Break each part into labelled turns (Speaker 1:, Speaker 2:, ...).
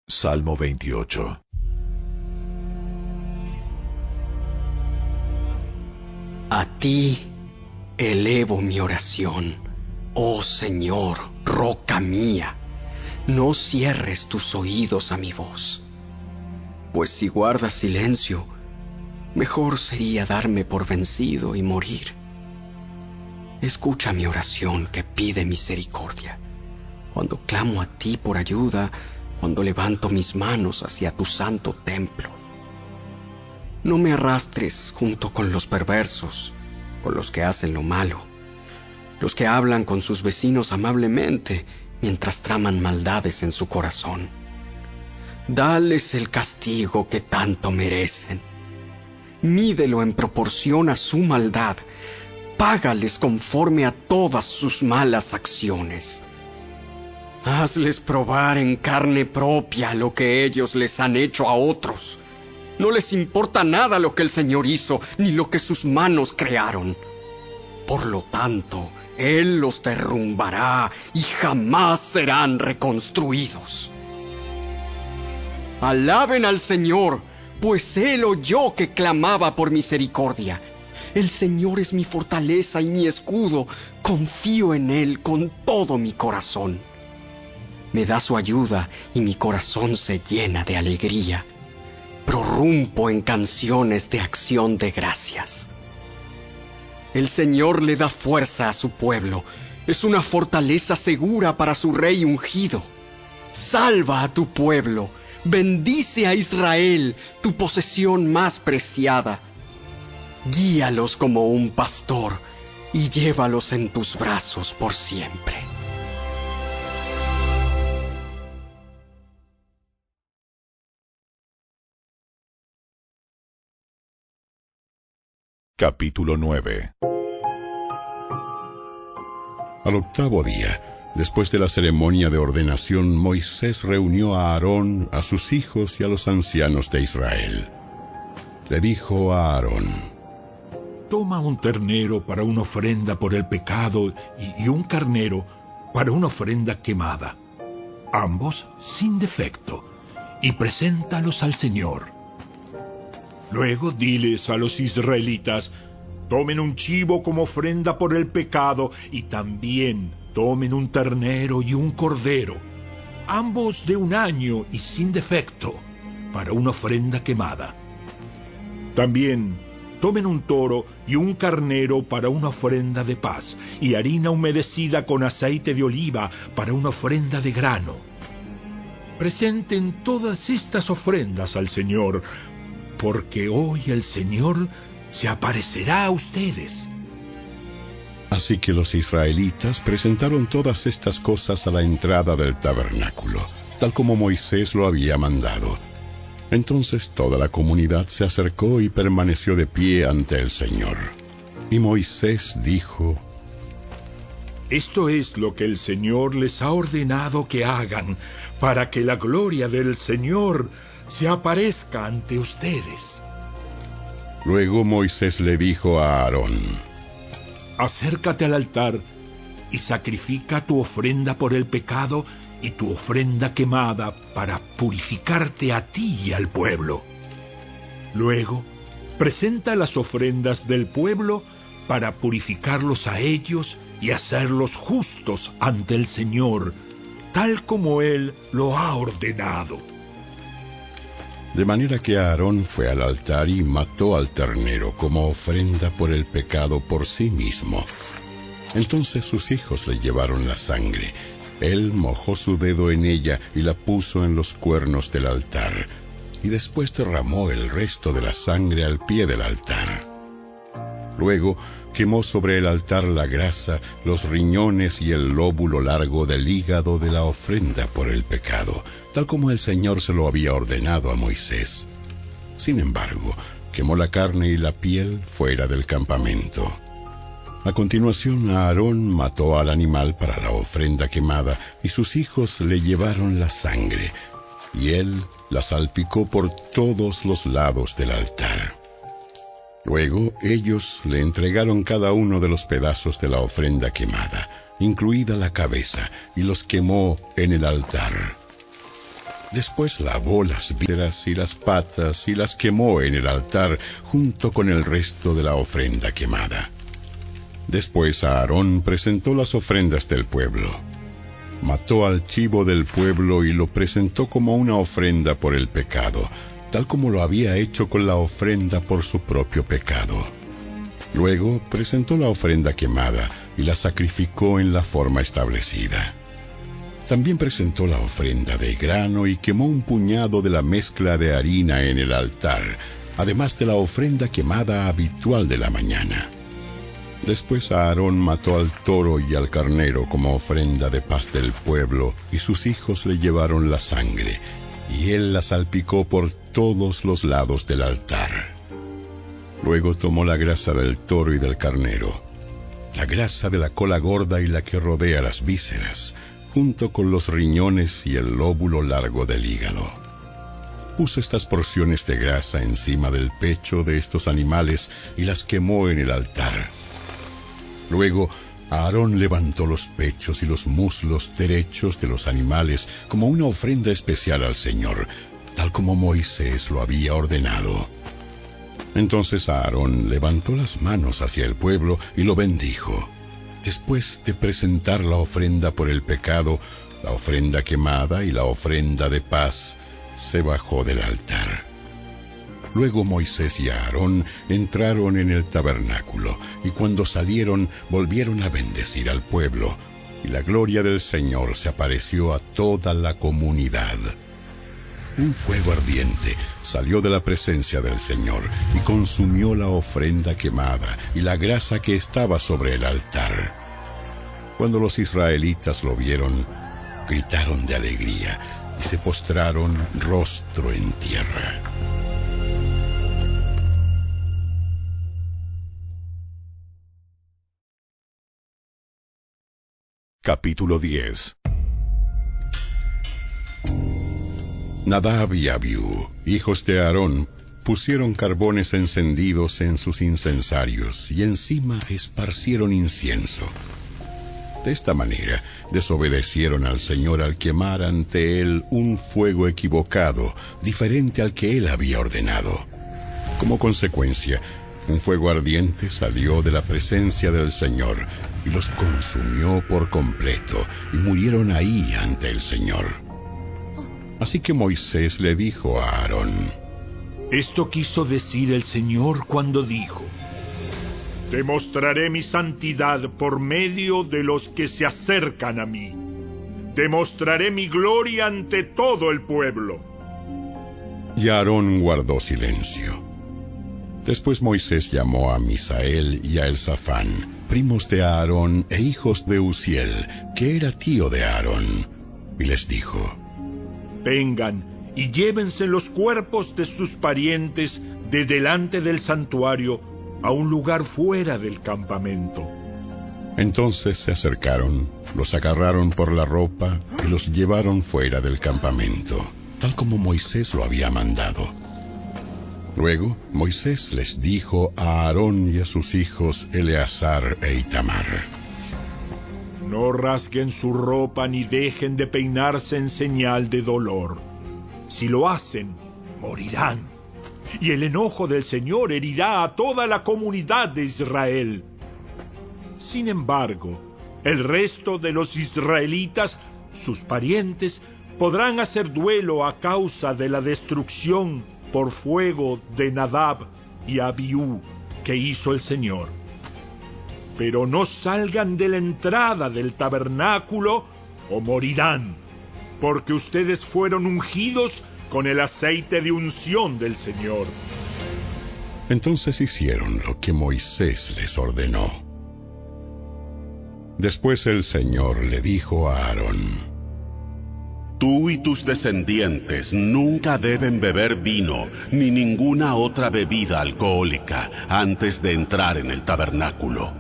Speaker 1: Salmo 28.
Speaker 2: A ti elevo mi oración, oh Señor, roca mía. No cierres tus oídos a mi voz, pues si guardas silencio, mejor sería darme por vencido y morir. Escucha mi oración que pide misericordia. Cuando clamo a ti por ayuda, cuando levanto mis manos hacia tu santo templo. No me arrastres junto con los perversos, con los que hacen lo malo, los que hablan con sus vecinos amablemente mientras traman maldades en su corazón. Dales el castigo que tanto merecen. Mídelo en proporción a su maldad. Págales conforme a todas sus malas acciones. Hazles probar en carne propia lo que ellos les han hecho a otros. No les importa nada lo que el Señor hizo, ni lo que sus manos crearon. Por lo tanto, Él los derrumbará y jamás serán reconstruidos. Alaben al Señor, pues Él oyó que clamaba por misericordia. El Señor es mi fortaleza y mi escudo. Confío en Él con todo mi corazón. Me da su ayuda y mi corazón se llena de alegría. Prorrumpo en canciones de acción de gracias. El Señor le da fuerza a su pueblo. Es una fortaleza segura para su rey ungido. Salva a tu pueblo. Bendice a Israel, tu posesión más preciada. Guíalos como un pastor y llévalos en tus brazos por siempre.
Speaker 1: Capítulo 9.
Speaker 3: Al octavo día, después de la ceremonia de ordenación, Moisés reunió a Aarón, a sus hijos y a los ancianos de Israel. Le dijo a Aarón:
Speaker 4: Toma un ternero para una ofrenda por el pecado y un carnero para una ofrenda quemada, ambos sin defecto, y preséntalos al Señor. Luego diles a los israelitas: tomen un chivo como ofrenda por el pecado y también tomen un ternero y un cordero, ambos de 1 año y sin defecto, para una ofrenda quemada. También tomen un toro y un carnero para una ofrenda de paz, y harina humedecida con aceite de oliva para una ofrenda de grano. Presenten todas estas ofrendas al Señor, porque hoy el Señor se aparecerá a ustedes.
Speaker 3: Así que los israelitas presentaron todas estas cosas a la entrada del tabernáculo, tal como Moisés lo había mandado. Entonces toda la comunidad se acercó y permaneció de pie ante el Señor. Y Moisés dijo:
Speaker 4: Esto es lo que el Señor les ha ordenado que hagan, para que la gloria del Señor se aparezca ante ustedes.
Speaker 3: Luego Moisés le dijo a Aarón:
Speaker 4: Acércate al altar y sacrifica tu ofrenda por el pecado y tu ofrenda quemada para purificarte a ti y al pueblo. Luego, presenta las ofrendas del pueblo para purificarlos a ellos y hacerlos justos ante el Señor, tal como Él lo ha ordenado.
Speaker 3: De manera que Aarón fue al altar y mató al ternero como ofrenda por el pecado por sí mismo. Entonces sus hijos le llevaron la sangre. Él mojó su dedo en ella y la puso en los cuernos del altar, y después derramó el resto de la sangre al pie del altar. Luego quemó sobre el altar la grasa, los riñones y el lóbulo largo del hígado de la ofrenda por el pecado, tal como el Señor se lo había ordenado a Moisés. Sin embargo, quemó la carne y la piel fuera del campamento. A continuación, Aarón mató al animal para la ofrenda quemada, y sus hijos le llevaron la sangre, y él la salpicó por todos los lados del altar. Luego ellos le entregaron cada uno de los pedazos de la ofrenda quemada, incluida la cabeza, y los quemó en el altar. Después lavó las vísceras y las patas y las quemó en el altar junto con el resto de la ofrenda quemada. Después Aarón presentó las ofrendas del pueblo. Mató al chivo del pueblo y lo presentó como una ofrenda por el pecado, tal como lo había hecho con la ofrenda por su propio pecado. Luego presentó la ofrenda quemada y la sacrificó en la forma establecida. También presentó la ofrenda de grano y quemó un puñado de la mezcla de harina en el altar, además de la ofrenda quemada habitual de la mañana. Después Aarón mató al toro y al carnero como ofrenda de paz del pueblo, y sus hijos le llevaron la sangre, y él la salpicó por todos los lados del altar. Luego tomó la grasa del toro y del carnero, la grasa de la cola gorda y la que rodea las vísceras, junto con los riñones y el lóbulo largo del hígado. Puso estas porciones de grasa encima del pecho de estos animales y las quemó en el altar. Luego Aarón levantó los pechos y los muslos derechos de los animales como una ofrenda especial al Señor, tal como Moisés lo había ordenado. Entonces Aarón levantó las manos hacia el pueblo y lo bendijo. Después de presentar la ofrenda por el pecado, la ofrenda quemada y la ofrenda de paz, se bajó del altar. Luego Moisés y Aarón entraron en el tabernáculo, y cuando salieron volvieron a bendecir al pueblo, y la gloria del Señor se apareció a toda la comunidad. Un fuego ardiente salió de la presencia del Señor y consumió la ofrenda quemada y la grasa que estaba sobre el altar. Cuando los israelitas lo vieron, gritaron de alegría y se postraron rostro en tierra.
Speaker 1: Capítulo 10.
Speaker 3: Nadab y Abiú, hijos de Aarón, pusieron carbones encendidos en sus incensarios y encima esparcieron incienso. De esta manera desobedecieron al Señor al quemar ante él un fuego equivocado, diferente al que él había ordenado. Como consecuencia, un fuego ardiente salió de la presencia del Señor y los consumió por completo, y murieron ahí ante el Señor. Así que Moisés le dijo a Aarón:
Speaker 4: Esto quiso decir el Señor cuando dijo: Te mostraré mi santidad por medio de los que se acercan a mí. Te mostraré mi gloria ante todo el pueblo.
Speaker 3: Y Aarón guardó silencio. Después Moisés llamó a Misael y a Elzafán, primos de Aarón e hijos de Uziel, que era tío de Aarón, y les dijo:
Speaker 4: Vengan y llévense los cuerpos de sus parientes de delante del santuario a un lugar fuera del campamento.
Speaker 3: Entonces se acercaron, los agarraron por la ropa y los llevaron fuera del campamento, tal como Moisés lo había mandado. Luego Moisés les dijo a Aarón y a sus hijos Eleazar e Itamar:
Speaker 4: No rasguen su ropa ni dejen de peinarse en señal de dolor. Si lo hacen, morirán. Y el enojo del Señor herirá a toda la comunidad de Israel. Sin embargo, el resto de los israelitas, sus parientes, podrán hacer duelo a causa de la destrucción por fuego de Nadab y Abiú que hizo el Señor. Pero no salgan de la entrada del tabernáculo o morirán, porque ustedes fueron ungidos con el aceite de unción del Señor.
Speaker 3: Entonces hicieron lo que Moisés les ordenó. Después el Señor le dijo a Aarón:
Speaker 5: Tú y tus descendientes nunca deben beber vino ni ninguna otra bebida alcohólica antes de entrar en el tabernáculo.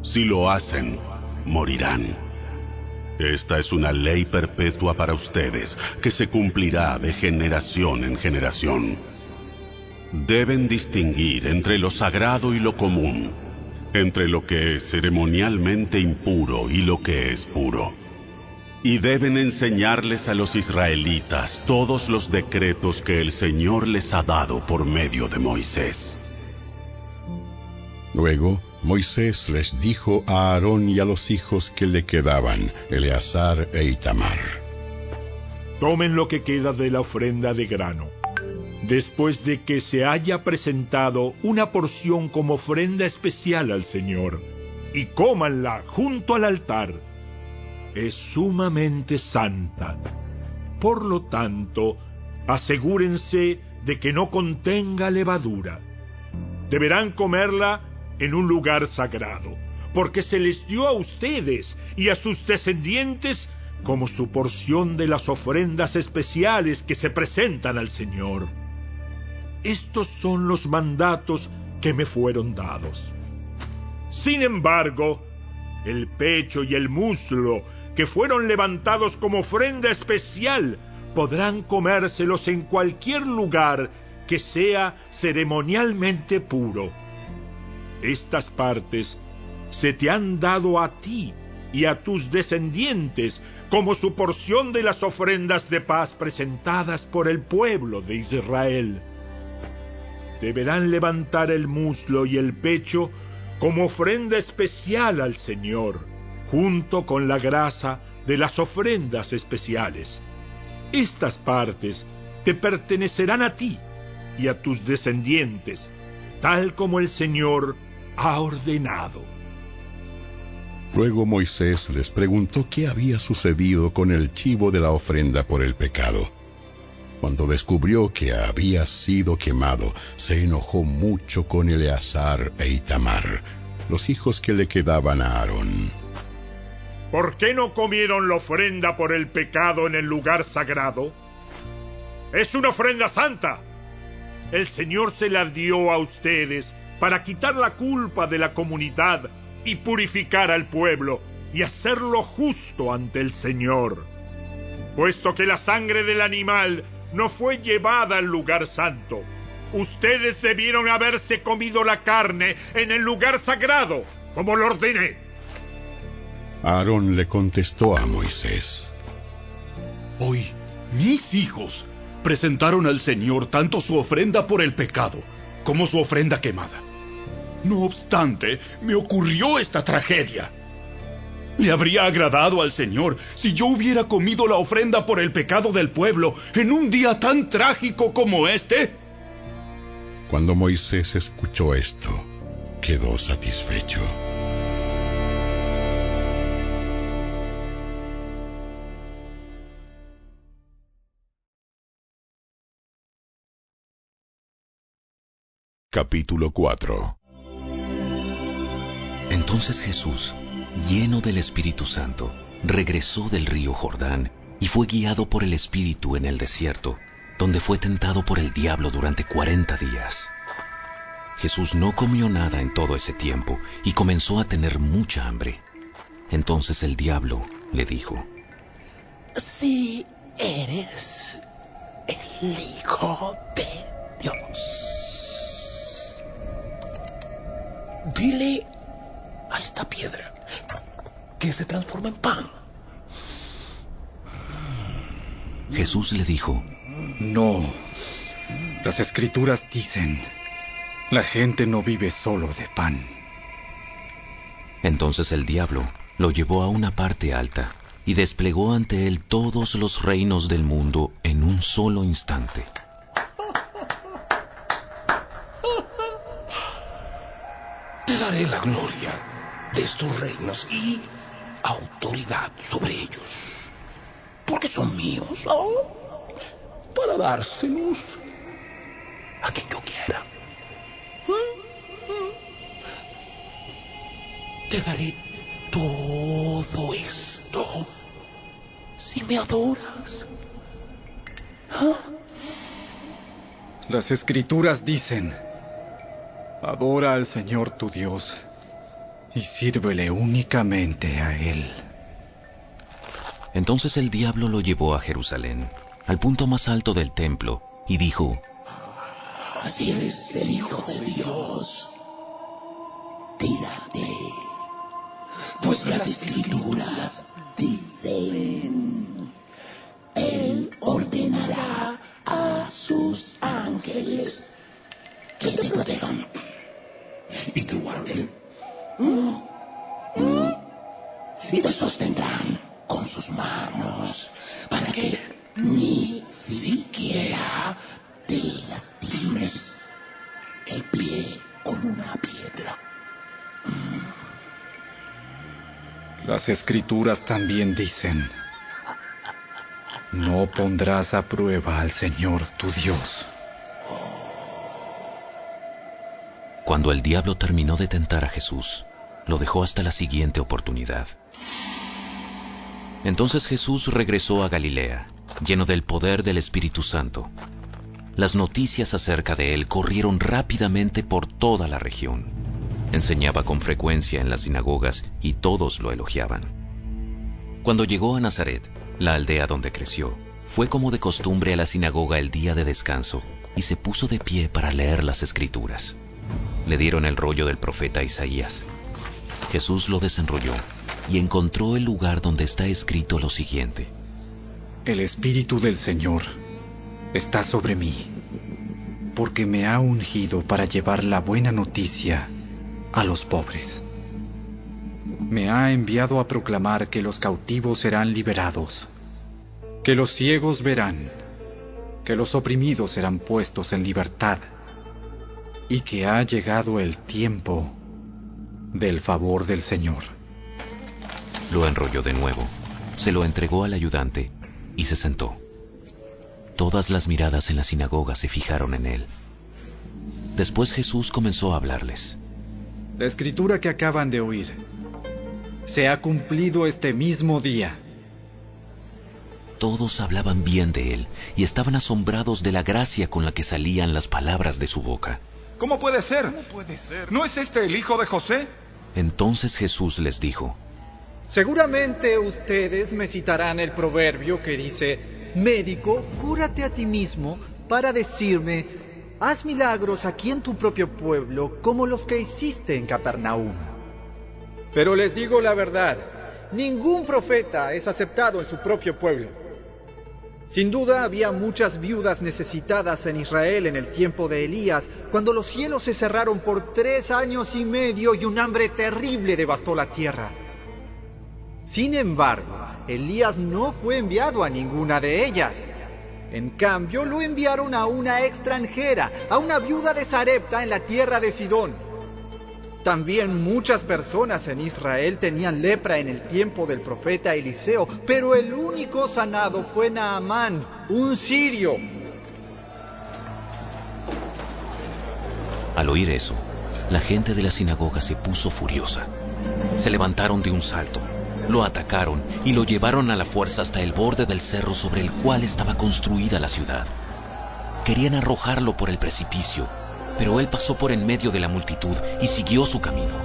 Speaker 5: Si lo hacen, morirán. Esta es una ley perpetua para ustedes, que se cumplirá de generación en generación. Deben distinguir entre lo sagrado y lo común, entre lo que es ceremonialmente impuro y lo que es puro. Y deben enseñarles a los israelitas todos los decretos que el Señor les ha dado por medio de Moisés.
Speaker 3: Luego Moisés les dijo a Aarón y a los hijos que le quedaban, Eleazar e Itamar:
Speaker 4: Tomen lo que queda de la ofrenda de grano, después de que se haya presentado una porción como ofrenda especial al Señor, y cómanla junto al altar. Es sumamente santa. Por lo tanto, asegúrense de que no contenga levadura. Deberán comerla en un lugar sagrado, porque se les dio a ustedes y a sus descendientes como su porción de las ofrendas especiales que se presentan al Señor. Estos son los mandatos que me fueron dados. Sin embargo, el pecho y el muslo que fueron levantados como ofrenda especial podrán comérselos en cualquier lugar que sea ceremonialmente puro. Estas partes se te han dado a ti y a tus descendientes como su porción de las ofrendas de paz presentadas por el pueblo de Israel. Deberán levantar el muslo y el pecho como ofrenda especial al Señor, junto con la grasa de las ofrendas especiales. Estas partes te pertenecerán a ti y a tus descendientes, tal como el Señor ha ordenado.
Speaker 3: Luego Moisés les preguntó qué había sucedido con el chivo de la ofrenda por el pecado. Cuando descubrió que había sido quemado, se enojó mucho con Eleazar e Itamar, los hijos que le quedaban a Aarón.
Speaker 4: ¿Por qué no comieron la ofrenda por el pecado en el lugar sagrado? ¡Es una ofrenda santa! El Señor se la dio a ustedes para quitar la culpa de la comunidad y purificar al pueblo y hacerlo justo ante el Señor. Puesto que la sangre del animal no fue llevada al lugar santo, ustedes debieron haberse comido la carne en el lugar sagrado, como lo ordené.
Speaker 3: Aarón le contestó a Moisés:
Speaker 6: Hoy mis hijos presentaron al Señor tanto su ofrenda por el pecado como su ofrenda quemada. No obstante, me ocurrió esta tragedia. ¿Le habría agradado al Señor si yo hubiera comido la ofrenda por el pecado del pueblo en un día tan trágico como este?
Speaker 3: Cuando Moisés escuchó esto, quedó satisfecho.
Speaker 1: Capítulo 4.
Speaker 7: Entonces Jesús, lleno del Espíritu Santo, regresó del río Jordán y fue guiado por el Espíritu en el desierto, donde fue tentado por el diablo durante 40 días. Jesús no comió nada en todo ese tiempo y comenzó a tener mucha hambre. Entonces el diablo le dijo:
Speaker 8: Si eres el Hijo de Dios, dile a esta piedra que se transforme en pan.
Speaker 7: Jesús le dijo:
Speaker 9: No, las Escrituras dicen, la gente no vive solo de pan.
Speaker 7: Entonces el diablo lo llevó a una parte alta y desplegó ante él todos los reinos del mundo en un solo instante.
Speaker 8: Te daré la gloria de estos reinos y autoridad sobre ellos, porque son míos, para dárselos a quien yo quiera. Te daré todo esto si me adoras.
Speaker 9: Las Escrituras dicen, adora al Señor tu Dios y sírvele únicamente a Él.
Speaker 7: Entonces el diablo lo llevó a Jerusalén, al punto más alto del templo, y dijo:
Speaker 8: Si eres el Hijo de Dios, tírate,
Speaker 10: pues las Escrituras dicen: Él ordenará a sus ángeles que te protejan y te guarden, y te sostendrán con sus manos para que ni siquiera te lastimes el pie con una piedra.
Speaker 9: Las Escrituras también dicen: no pondrás a prueba al Señor tu Dios.
Speaker 7: Cuando el diablo terminó de tentar a Jesús, lo dejó hasta la siguiente oportunidad. Entonces Jesús regresó a Galilea, lleno del poder del Espíritu Santo. Las noticias acerca de él corrieron rápidamente por toda la región. Enseñaba con frecuencia en las sinagogas y todos lo elogiaban. Cuando llegó a Nazaret, la aldea donde creció, fue como de costumbre a la sinagoga el día de descanso y se puso de pie para leer las Escrituras. Le dieron el rollo del profeta Isaías. Jesús lo desenrolló y encontró el lugar donde está escrito lo siguiente:
Speaker 9: El Espíritu del Señor está sobre mí, porque me ha ungido para llevar la buena noticia a los pobres. Me ha enviado a proclamar que los cautivos serán liberados, que los ciegos verán, que los oprimidos serán puestos en libertad, y que ha llegado el tiempo del favor del Señor.
Speaker 7: Lo enrolló de nuevo, se lo entregó al ayudante y se sentó. Todas las miradas en la sinagoga se fijaron en él. Después Jesús comenzó a hablarles.
Speaker 9: La escritura que acaban de oír se ha cumplido este mismo día.
Speaker 7: Todos hablaban bien de él y estaban asombrados de la gracia con la que salían las palabras de su boca.
Speaker 6: ¿Cómo puede ser? ¿No es este el hijo de José?
Speaker 7: Entonces Jesús les dijo:
Speaker 11: seguramente ustedes me citarán el proverbio que dice: médico, cúrate a ti mismo, para decirme: haz milagros aquí en tu propio pueblo, como los que hiciste en Capernaum. Pero les digo la verdad, ningún profeta es aceptado en su propio pueblo. Sin duda había muchas viudas necesitadas en Israel en el tiempo de Elías, cuando los cielos se cerraron por 3 años y medio y un hambre terrible devastó la tierra. Sin embargo, Elías no fue enviado a ninguna de ellas. En cambio, lo enviaron a una extranjera, a una viuda de Sarepta en la tierra de Sidón. También muchas personas en Israel tenían lepra en el tiempo del profeta Eliseo, pero el único sanado fue Naamán, un sirio.
Speaker 7: Al oír eso, la gente de la sinagoga se puso furiosa. Se levantaron de un salto, lo atacaron y lo llevaron a la fuerza hasta el borde del cerro sobre el cual estaba construida la ciudad. Querían arrojarlo por el precipicio, pero él pasó por en medio de la multitud y siguió su camino.